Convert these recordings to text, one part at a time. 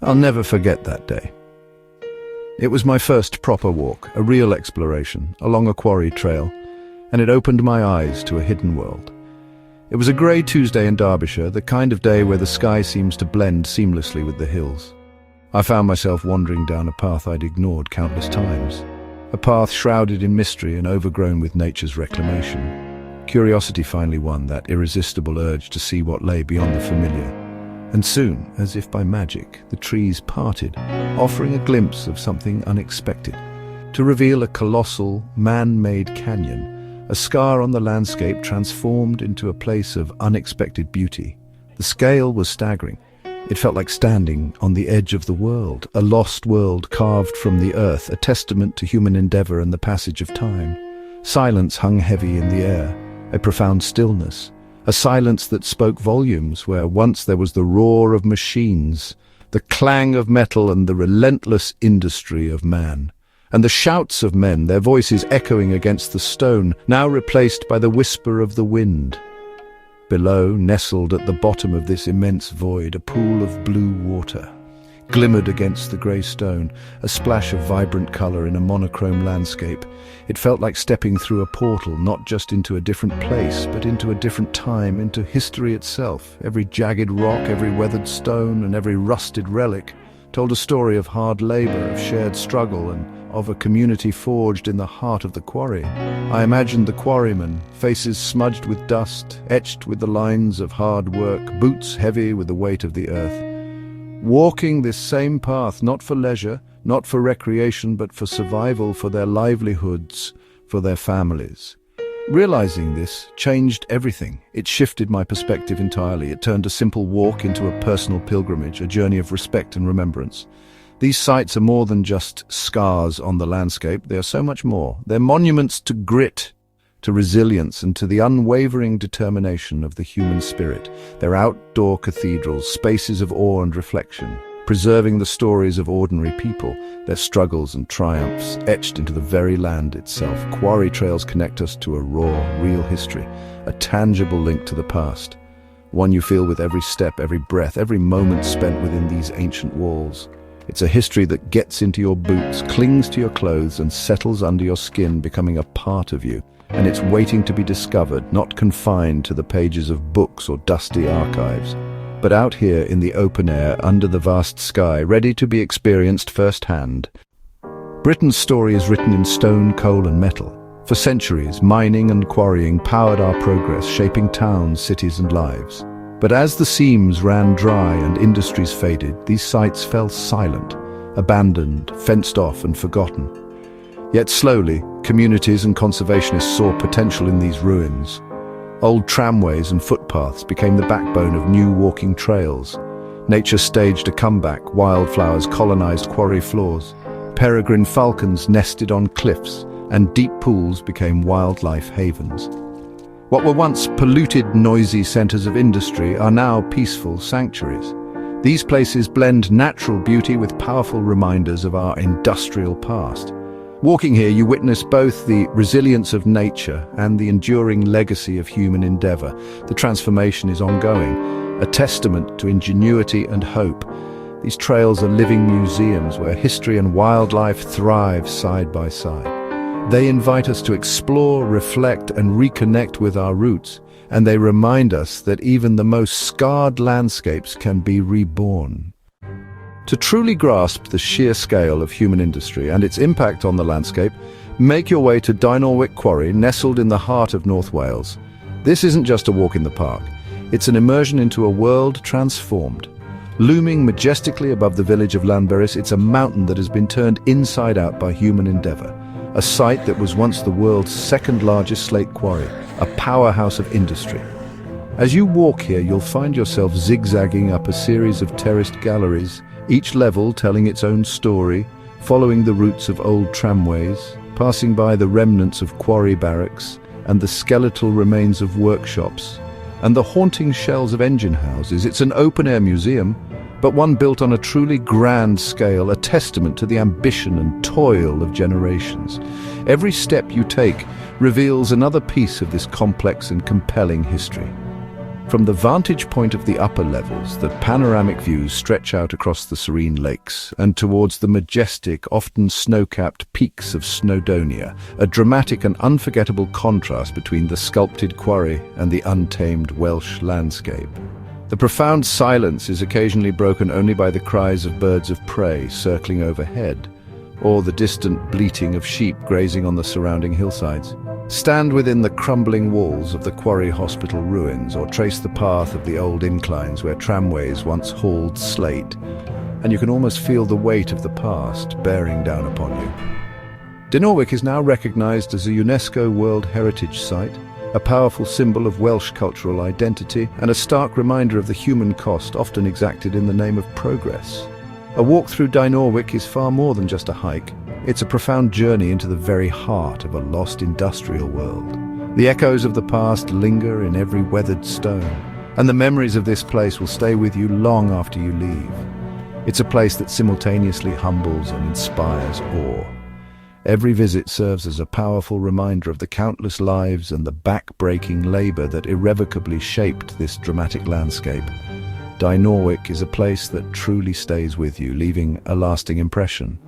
I'll never forget that day. It was my first proper walk, a real exploration, along a quarry trail, and it opened my eyes to a hidden world. It was a grey Tuesday in Derbyshire, the kind of day where the sky seems to blend seamlessly with the hills. I found myself wandering down a path I'd ignored countless times, a path shrouded in mystery and overgrown with nature's reclamation. Curiosity finally won, that irresistible urge to see what lay beyond the familiar. And soon, as if by magic, the trees parted, offering a glimpse of something unexpected, to reveal a colossal, man-made canyon, a scar on the landscape transformed into a place of unexpected beauty. The scale was staggering. It felt like standing on the edge of the world, a lost world carved from the earth, a testament to human endeavor and the passage of time. Silence hung heavy in the air, a profound stillness, a silence that spoke volumes, where once there was the roar of machines, the clang of metal and the relentless industry of man. And the shouts of men, their voices echoing against the stone, now replaced by the whisper of the wind. Below, nestled at the bottom of this immense void, a pool of blue water glimmered against the grey stone, a splash of vibrant colour in a monochrome landscape. It felt like stepping through a portal, not just into a different place, but into a different time, into history itself. Every jagged rock, every weathered stone, and every rusted relic told a story of hard labour, of shared struggle, and of a community forged in the heart of the quarry. I imagined the quarrymen, faces smudged with dust, etched with the lines of hard work, boots heavy with the weight of the earth, walking this same path, not for leisure, not for recreation, but for survival, for their livelihoods, for their families. Realizing this changed everything. It shifted my perspective entirely. It turned a simple walk into a personal pilgrimage, a journey of respect and remembrance. These sites are more than just scars on the landscape. They are so much more. They're monuments to grit, to resilience, and to the unwavering determination of the human spirit. They're outdoor cathedrals, spaces of awe and reflection, preserving the stories of ordinary people, their struggles and triumphs, etched into the very land itself. Quarry trails connect us to a raw, real history, a tangible link to the past, one you feel with every step, every breath, every moment spent within these ancient walls. It's a history that gets into your boots, clings to your clothes, and settles under your skin, becoming a part of you. And it's waiting to be discovered, not confined to the pages of books or dusty archives, but out here in the open air, under the vast sky, ready to be experienced firsthand. Britain's story is written in stone, coal, and metal. For centuries, mining and quarrying powered our progress, shaping towns, cities, and lives. But as the seams ran dry and industries faded, these sites fell silent, abandoned, fenced off, and forgotten. Yet slowly, communities and conservationists saw potential in these ruins. Old tramways and footpaths became the backbone of new walking trails. Nature staged a comeback, wildflowers colonized quarry floors, peregrine falcons nested on cliffs, and deep pools became wildlife havens. What were once polluted, noisy centers of industry are now peaceful sanctuaries. These places blend natural beauty with powerful reminders of our industrial past. Walking here, you witness both the resilience of nature and the enduring legacy of human endeavor. The transformation is ongoing, a testament to ingenuity and hope. These trails are living museums where history and wildlife thrive side by side. They invite us to explore, reflect, and reconnect with our roots, and they remind us that even the most scarred landscapes can be reborn. To truly grasp the sheer scale of human industry and its impact on the landscape, make your way to Dinorwick Quarry, nestled in the heart of North Wales. This isn't just a walk in the park. It's an immersion into a world transformed. Looming majestically above the village of Llanberis, it's a mountain that has been turned inside out by human endeavor. A site that was once the world's second largest slate quarry, a powerhouse of industry. As you walk here, you'll find yourself zigzagging up a series of terraced galleries, each level telling its own story, following the routes of old tramways, passing by the remnants of quarry barracks and the skeletal remains of workshops, and the haunting shells of engine houses. It's an open-air museum, but one built on a truly grand scale, a testament to the ambition and toil of generations. Every step you take reveals another piece of this complex and compelling history. From the vantage point of the upper levels, the panoramic views stretch out across the serene lakes and towards the majestic, often snow-capped peaks of Snowdonia, a dramatic and unforgettable contrast between the sculpted quarry and the untamed Welsh landscape. The profound silence is occasionally broken only by the cries of birds of prey circling overhead, or the distant bleating of sheep grazing on the surrounding hillsides. Stand within the crumbling walls of the Quarry Hospital ruins, or trace the path of the old inclines where tramways once hauled slate, and you can almost feel the weight of the past bearing down upon you. Dinorwic is now recognised as a UNESCO World Heritage Site, a powerful symbol of Welsh cultural identity and a stark reminder of the human cost often exacted in the name of progress. A walk through Dinorwic is far more than just a hike. It's a profound journey into the very heart of a lost industrial world. The echoes of the past linger in every weathered stone, and the memories of this place will stay with you long after you leave. It's a place that simultaneously humbles and inspires awe. Every visit serves as a powerful reminder of the countless lives and the back-breaking labour that irrevocably shaped this dramatic landscape. Dinorwic is a place that truly stays with you, leaving a lasting impression.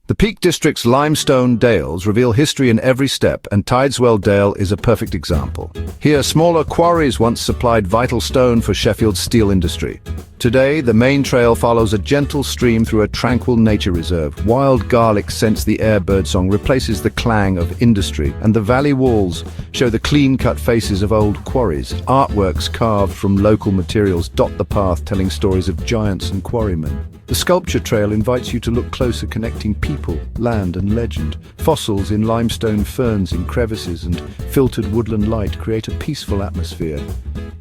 The Peak District's limestone dales reveal history in every step, and Tideswell Dale is a perfect example. Here, smaller quarries once supplied vital stone for Sheffield's steel industry. Today, the main trail follows a gentle stream through a tranquil nature reserve. Wild garlic scents the air, birdsong replaces the clang of industry, and the valley walls show the clean-cut faces of old quarries. Artworks carved from local materials dot the path, telling stories of giants and quarrymen. The sculpture trail invites you to look closer, connecting people, land and legend. Fossils in limestone ferns in crevices and filtered woodland light create a peaceful atmosphere.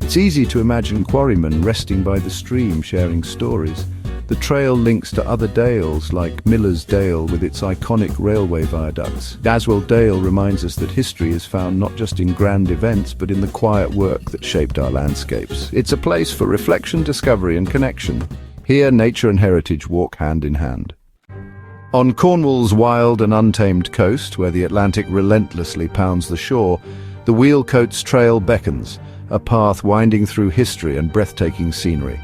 It's easy to imagine quarrymen resting by the stream, sharing stories. The trail links to other dales like Miller's Dale with its iconic railway viaducts. Daswell Dale reminds us that history is found not just in grand events but in the quiet work that shaped our landscapes. It's a place for reflection, discovery and connection. Here, nature and heritage walk hand in hand. On Cornwall's wild and untamed coast, where the Atlantic relentlessly pounds the shore, the Wheelcoats Trail beckons, a path winding through history and breathtaking scenery.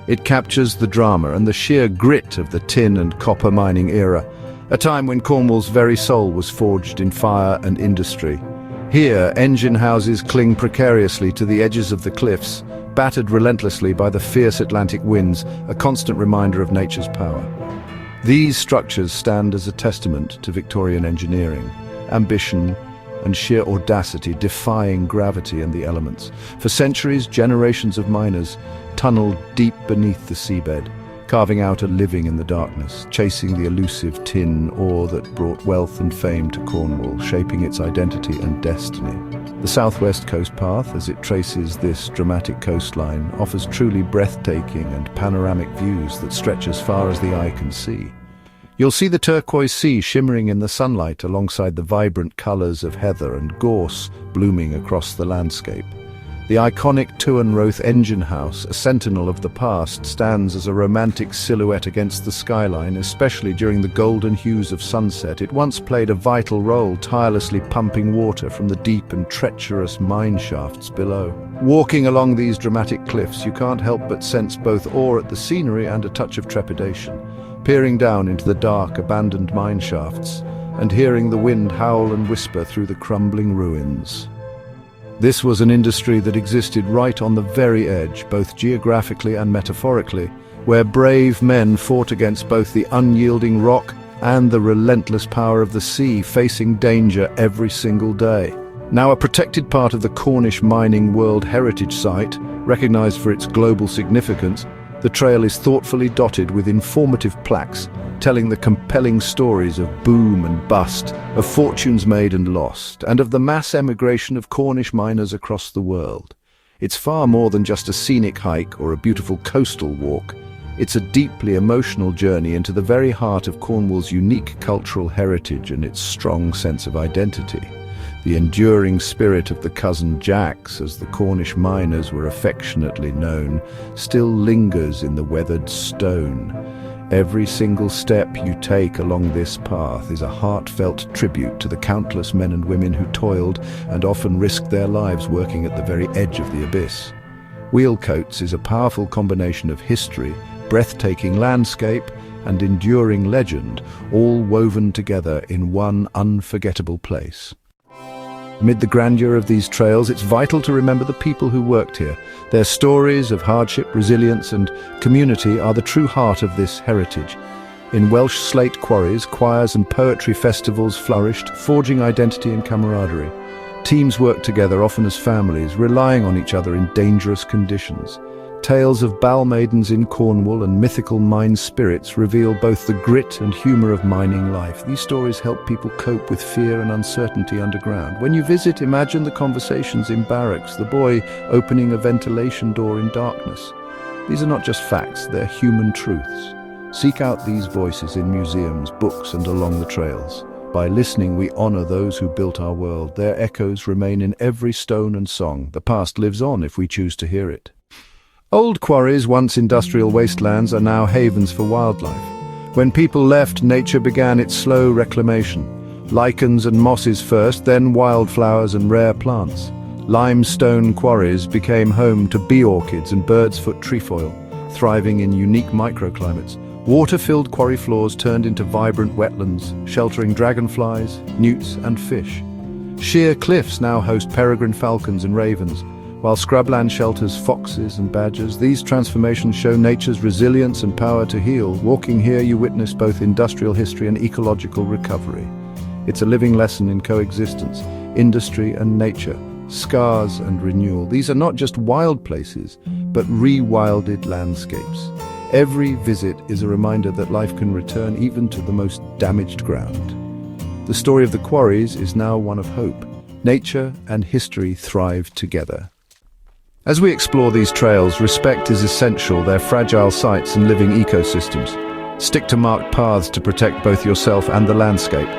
It captures the drama and the sheer grit of the tin and copper mining era, a time when Cornwall's very soul was forged in fire and industry. Here, engine houses cling precariously to the edges of the cliffs, battered relentlessly by the fierce Atlantic winds, a constant reminder of nature's power. These structures stand as a testament to Victorian engineering, ambition and sheer audacity, defying gravity and the elements. For centuries, generations of miners tunneled deep beneath the seabed, carving out a living in the darkness, chasing the elusive tin ore that brought wealth and fame to Cornwall, shaping its identity and destiny. The Southwest Coast Path, as it traces this dramatic coastline, offers truly breathtaking and panoramic views that stretch as far as the eye can see. You'll see the turquoise sea shimmering in the sunlight alongside the vibrant colours of heather and gorse blooming across the landscape. The iconic Tuanroth engine house, a sentinel of the past, stands as a romantic silhouette against the skyline, especially during the golden hues of sunset. It once played a vital role, tirelessly pumping water from the deep and treacherous mine shafts below. Walking along these dramatic cliffs, you can't help but sense both awe at the scenery and a touch of trepidation, peering down into the dark, abandoned mine shafts and hearing the wind howl and whisper through the crumbling ruins. This was an industry that existed right on the very edge, both geographically and metaphorically, where brave men fought against both the unyielding rock and the relentless power of the sea, facing danger every single day. Now a protected part of the Cornish Mining World Heritage Site, recognized for its global significance, the trail is thoughtfully dotted with informative plaques telling the compelling stories of boom and bust, of fortunes made and lost, and of the mass emigration of Cornish miners across the world. It's far more than just a scenic hike or a beautiful coastal walk. It's a deeply emotional journey into the very heart of Cornwall's unique cultural heritage and its strong sense of identity. The enduring spirit of the Cousin Jacks, as the Cornish miners were affectionately known, still lingers in the weathered stone. Every single step you take along this path is a heartfelt tribute to the countless men and women who toiled and often risked their lives working at the very edge of the abyss. Wheelcoats is a powerful combination of history, breathtaking landscape, and enduring legend, all woven together in one unforgettable place. Amid the grandeur of these trails, it's vital to remember the people who worked here. Their stories of hardship, resilience, and community are the true heart of this heritage. In Welsh slate quarries, choirs and poetry festivals flourished, forging identity and camaraderie. Teams worked together, often as families, relying on each other in dangerous conditions. Tales of Bal maidens in Cornwall and mythical mine spirits reveal both the grit and humour of mining life. These stories help people cope with fear and uncertainty underground. When you visit, imagine the conversations in barracks, the boy opening a ventilation door in darkness. These are not just facts, they're human truths. Seek out these voices in museums, books, and along the trails. By listening, we honour those who built our world. Their echoes remain in every stone and song. The past lives on if we choose to hear it. Old quarries, once industrial wastelands, are now havens for wildlife. When people left, nature began its slow reclamation. Lichens and mosses first, then wildflowers and rare plants. Limestone quarries became home to bee orchids and bird's foot trefoil, thriving in unique microclimates. Water-filled quarry floors turned into vibrant wetlands, sheltering dragonflies, newts, and fish. Sheer cliffs now host peregrine falcons and ravens, while scrubland shelters foxes and badgers. These transformations show nature's resilience and power to heal. Walking here, you witness both industrial history and ecological recovery. It's a living lesson in coexistence, industry and nature, scars and renewal. These are not just wild places, but rewilded landscapes. Every visit is a reminder that life can return even to the most damaged ground. The story of the quarries is now one of hope. Nature and history thrive together. As we explore these trails, respect is essential. They're fragile sites and living ecosystems. Stick to marked paths to protect both yourself and the landscape.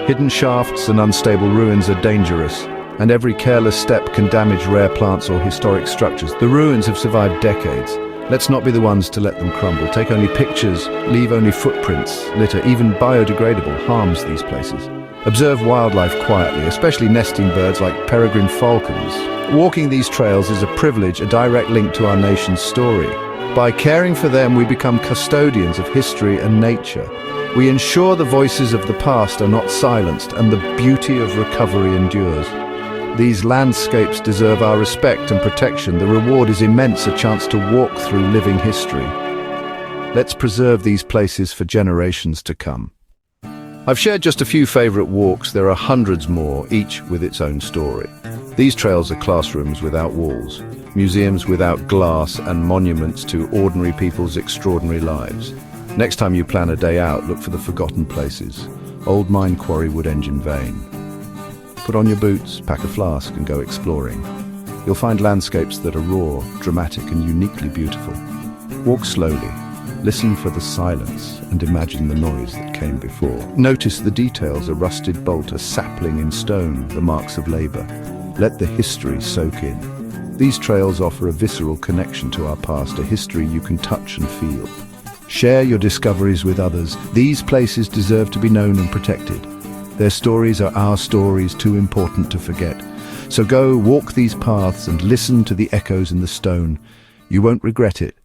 Hidden shafts and unstable ruins are dangerous, and every careless step can damage rare plants or historic structures. The ruins have survived decades. Let's not be the ones to let them crumble. Take only pictures, leave only footprints. Litter, even biodegradable, harms these places. Observe wildlife quietly, especially nesting birds like peregrine falcons. Walking these trails is a privilege, a direct link to our nation's story. By caring for them, we become custodians of history and nature. We ensure the voices of the past are not silenced and the beauty of recovery endures. These landscapes deserve our respect and protection. The reward is immense, a chance to walk through living history. Let's preserve these places for generations to come. I've shared just a few favourite walks. There are hundreds more, each with its own story. These trails are classrooms without walls, museums without glass, and monuments to ordinary people's extraordinary lives. Next time you plan a day out, look for the forgotten places. Old mine quarry wood engine vein. Put on your boots, pack a flask, and go exploring. You'll find landscapes that are raw, dramatic, and uniquely beautiful. Walk slowly, listen for the silence, and imagine the noise that came before. Notice the details: a rusted bolt, a sapling in stone, the marks of labor. Let the history soak in. These trails offer a visceral connection to our past, a history you can touch and feel. Share your discoveries with others. These places deserve to be known and protected. Their stories are our stories, too important to forget. So go walk these paths and listen to the echoes in the stone. You won't regret it.